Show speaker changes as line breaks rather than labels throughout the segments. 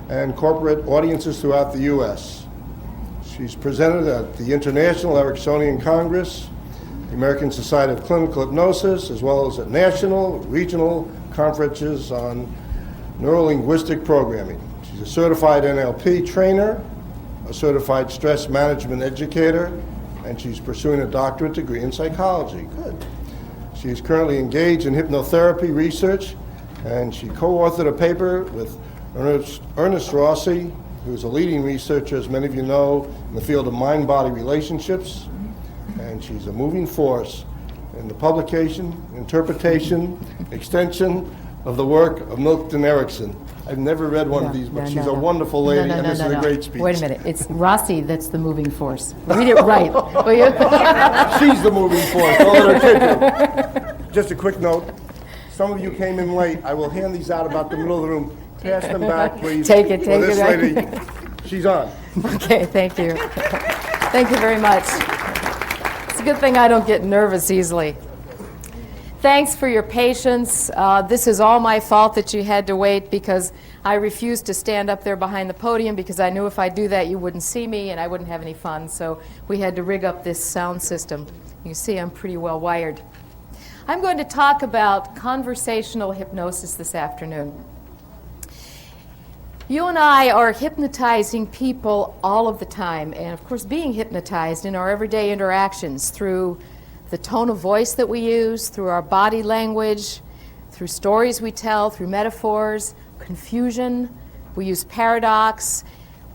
and corporate audiences throughout the U.S. She's presented at the International Ericksonian Congress, the American Society of Clinical Hypnosis, as well as at national, regional conferences on neurolinguistic programming. She's a certified NLP trainer, a certified stress management educator, and she's pursuing a doctorate degree in psychology. Good. She is currently engaged in hypnotherapy research, and she co-authored a paper with Ernest Rossi, who's a leading researcher, as many of you know, in the field of mind-body relationships. And she's a moving force in the publication, interpretation, extension of the work of Milton Erickson. I've never read one of these, but she's a wonderful lady, and this is a great speech.
Wait a minute. It's Rossi that's the moving force. Read it right, will you?
She's the moving force. Don't let her kick you. Just a quick note. Some of you came in late. I will hand these out about the middle of the room. Pass them back, please.
Take it.
This lady, she's on.
Okay, thank you. Thank you very much. It's a good thing I don't get nervous easily. Thanks for your patience. This is all my fault that you had to wait, because I refused to stand up there behind the podium because I knew if I do that you wouldn't see me and I wouldn't have any fun. So we had to rig up this sound system. You see I'm pretty well wired. I'm going to talk about conversational hypnosis this afternoon. You and I are hypnotizing people all of the time, and of course being hypnotized in our everyday interactions through the tone of voice that we use, through our body language, through stories we tell, through metaphors, confusion. We use paradox.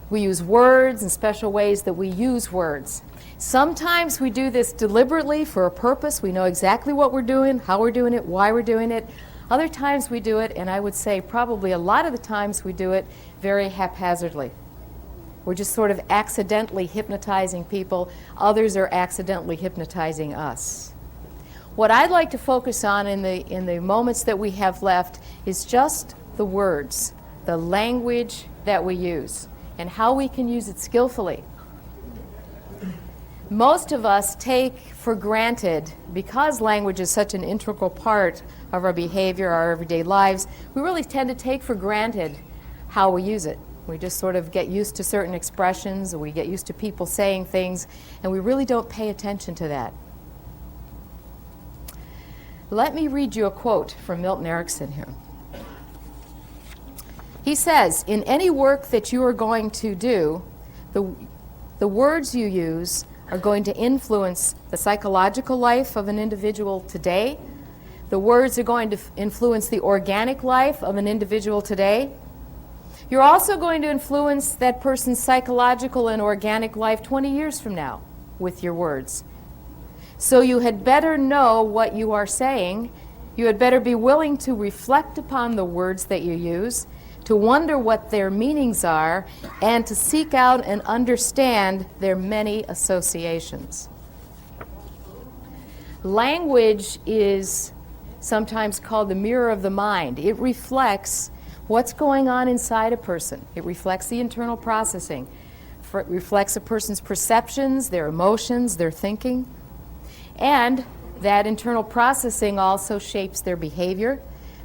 We use words in special ways that we use words. Sometimes we do this deliberately for a purpose. We know exactly what we're doing, how we're doing it, why we're doing it. Other times we do it, and I would say probably a lot of the times we do it very haphazardly. We're just sort of accidentally hypnotizing people. Others are accidentally hypnotizing us. What I'd like to focus on in the moments that we have left is just the words, the language that we use, and how we can use it skillfully. Most of us take for granted, because language is such an integral part of our behavior, our everyday lives, we really tend to take for granted how we use it. We just sort of get used to certain expressions, or we get used to people saying things, and we really don't pay attention to that. Let me read you a quote from Milton Erickson here. He says, "In any work that you are going to do, the words you use are going to influence the psychological life of an individual today. The words are going to influence the organic life of an individual today. You're also going to influence that person's psychological and organic life 20 years from now with your words. So you had better know what you are saying. You had better be willing to reflect upon the words that you use, to wonder what their meanings are, and to seek out and understand their many associations." Language is sometimes called the mirror of the mind. It reflects what's going on inside a person. It reflects the internal processing. It reflects a person's perceptions, their emotions, their thinking. And that internal processing also shapes their behavior.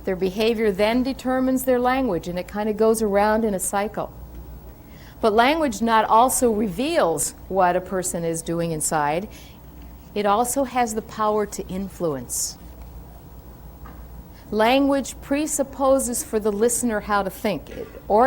Their behavior then determines their language, and it kind of goes around in a cycle. But language not also reveals what a person is doing inside. It also has the power to influence. Language presupposes for the listener how to think, or